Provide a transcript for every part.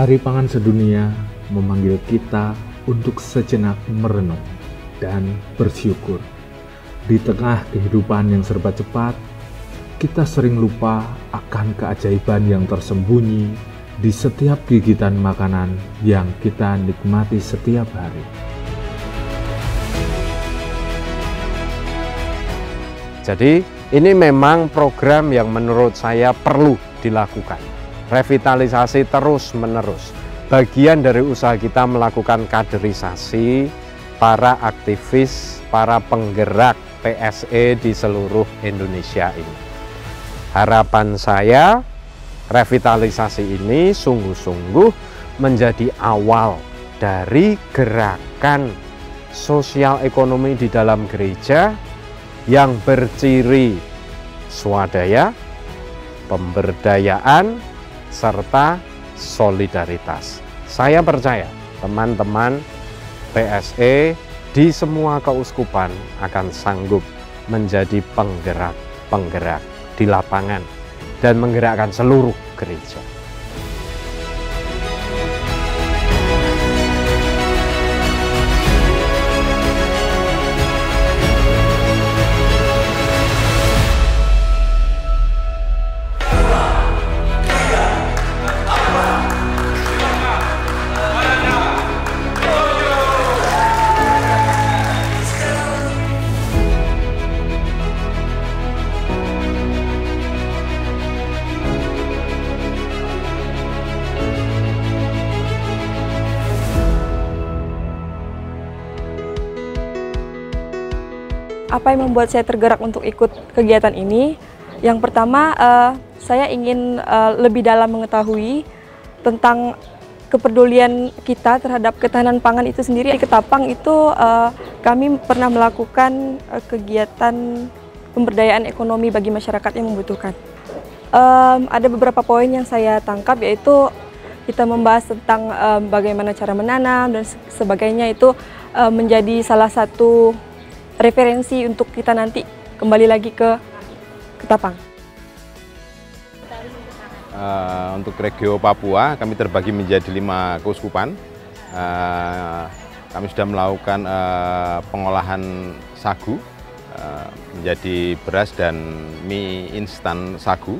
Hari Pangan Sedunia memanggil kita untuk sejenak merenung dan bersyukur. Di tengah kehidupan yang serba cepat, kita sering lupa akan keajaiban yang tersembunyi di setiap gigitan makanan yang kita nikmati setiap hari. Jadi ini memang program yang menurut saya perlu dilakukan. Revitalisasi terus-menerus. Bagian dari usaha kita melakukan kaderisasi para aktivis, para penggerak PSE di seluruh Indonesia ini. Harapan saya, revitalisasi ini sungguh-sungguh menjadi awal dari gerakan sosial ekonomi di dalam gereja yang berciri swadaya, pemberdayaan, serta solidaritas. Saya percaya teman-teman PSE di semua keuskupan akan sanggup menjadi penggerak-penggerak di lapangan dan menggerakkan seluruh gereja. Apa yang membuat saya tergerak untuk ikut kegiatan ini? Yang pertama, saya ingin lebih dalam mengetahui tentang kepedulian kita terhadap ketahanan pangan itu sendiri. Di Ketapang itu kami pernah melakukan kegiatan pemberdayaan ekonomi bagi masyarakat yang membutuhkan. Ada beberapa poin yang saya tangkap, yaitu kita membahas tentang bagaimana cara menanam dan sebagainya. Itu menjadi salah satu referensi untuk kita nanti kembali lagi ke Ketapang. Untuk Regio Papua, kami terbagi menjadi 5 keuskupan. Kami sudah melakukan pengolahan sagu menjadi beras dan mie instan sagu.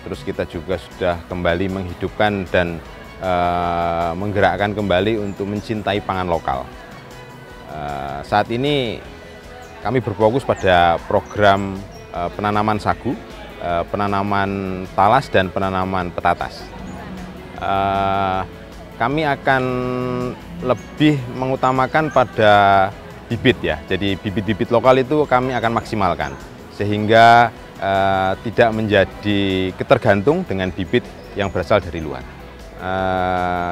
Terus kita juga sudah kembali menghidupkan dan menggerakkan kembali untuk mencintai pangan lokal. Saat ini kami berfokus pada program penanaman sagu, penanaman talas, dan penanaman petatas. Kami akan lebih mengutamakan pada bibit ya, jadi bibit-bibit lokal itu kami akan maksimalkan, sehingga tidak menjadi ketergantung dengan bibit yang berasal dari luar.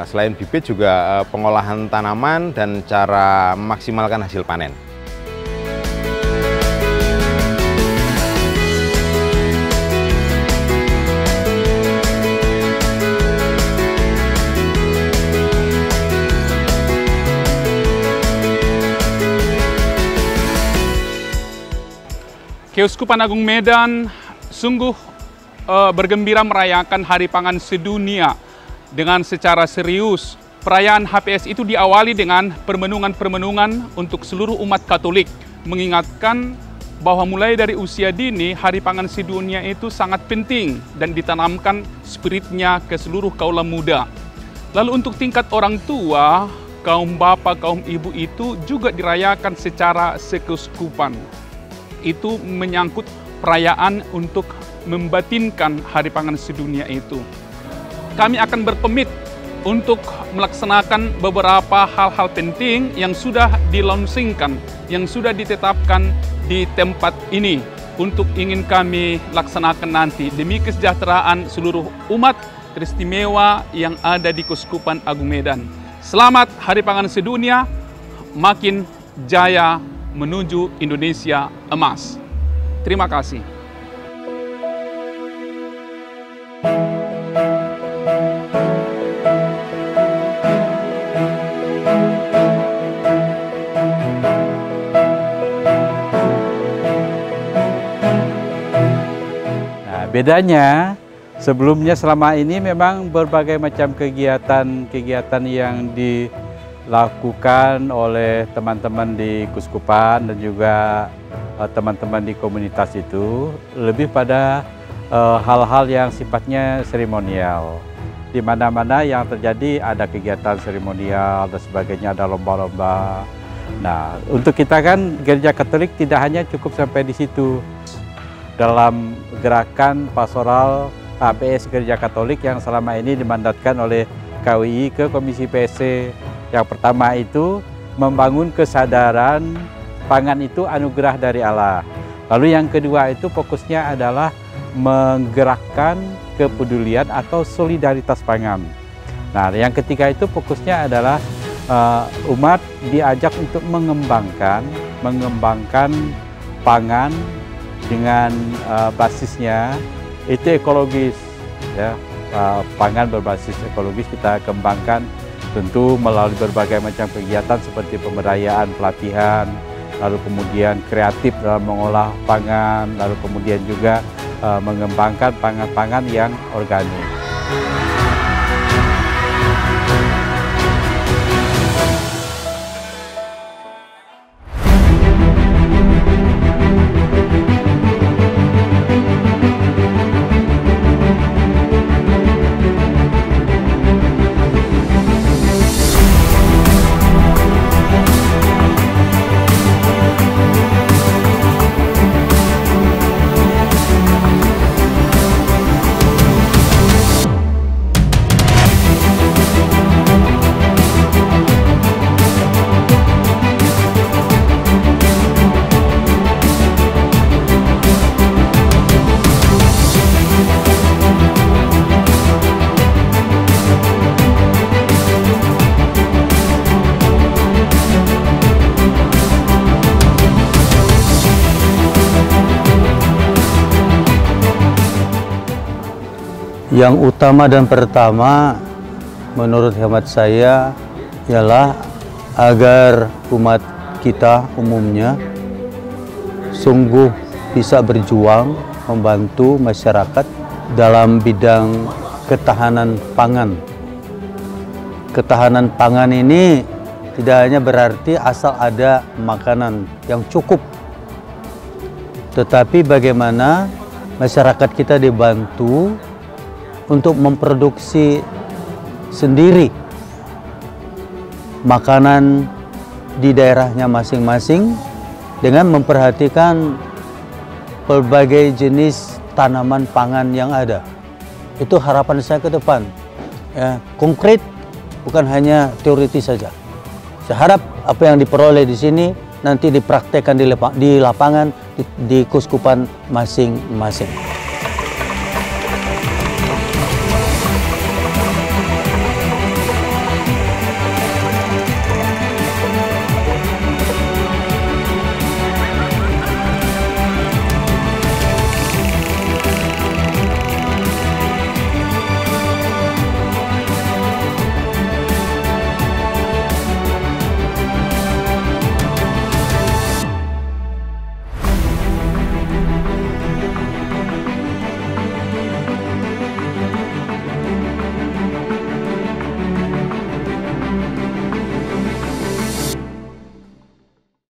Selain bibit juga pengolahan tanaman dan cara memaksimalkan hasil panen. Keuskupan Agung Medan sungguh bergembira merayakan Hari Pangan Sedunia dengan secara serius. Perayaan HPS itu diawali dengan permenungan-permenungan untuk seluruh umat Katolik, mengingatkan bahwa mulai dari usia dini Hari Pangan Sedunia itu sangat penting dan ditanamkan spiritnya ke seluruh kaula muda. Lalu untuk tingkat orang tua, kaum bapak, kaum ibu itu juga dirayakan secara sekeuskupan. Itu menyangkut perayaan untuk membatinkan Hari Pangan Sedunia itu. Kami akan berpemit untuk melaksanakan beberapa hal-hal penting yang sudah dilaunchingkan, yang sudah ditetapkan di tempat ini untuk ingin kami laksanakan nanti demi kesejahteraan seluruh umat teristimewa yang ada di Keuskupan Agung Medan. Selamat Hari Pangan Sedunia, makin jaya menuju Indonesia emas. Terima kasih. Nah, bedanya Sebelumnya selama ini memang berbagai macam kegiatan yang dilakukan oleh teman-teman di Kuskupan dan juga teman-teman di komunitas itu lebih pada hal-hal yang sifatnya seremonial. Di mana-mana yang terjadi ada kegiatan seremonial dan sebagainya, ada lomba-lomba. Nah, untuk kita kan Gereja Katolik tidak hanya cukup sampai di situ. Dalam gerakan pastoral HPS Gereja Katolik yang selama ini dimandatkan oleh KWI ke Komisi PSC. Yang pertama itu membangun kesadaran pangan itu anugerah dari Allah. Lalu yang kedua itu fokusnya adalah menggerakkan kepedulian atau solidaritas pangan. Nah, yang ketiga itu fokusnya adalah umat diajak untuk mengembangkan pangan dengan basisnya itu ekologis, ya. Pangan berbasis ekologis kita kembangkan tentu melalui berbagai macam kegiatan seperti pemberdayaan, pelatihan, lalu kemudian kreatif dalam mengolah pangan, lalu kemudian juga mengembangkan pangan-pangan yang organik. Yang utama dan pertama menurut hemat saya ialah agar umat kita umumnya sungguh bisa berjuang membantu masyarakat dalam bidang ketahanan pangan. Ketahanan pangan ini tidak hanya berarti asal ada makanan yang cukup, tetapi bagaimana masyarakat kita dibantu untuk memproduksi sendiri makanan di daerahnya masing-masing dengan memperhatikan berbagai jenis tanaman pangan yang ada. Itu harapan saya ke depan, ya, konkret, bukan hanya teoritis saja. Saya harap apa yang diperoleh di sini nanti dipraktekkan di lapangan di Kuskupan masing-masing.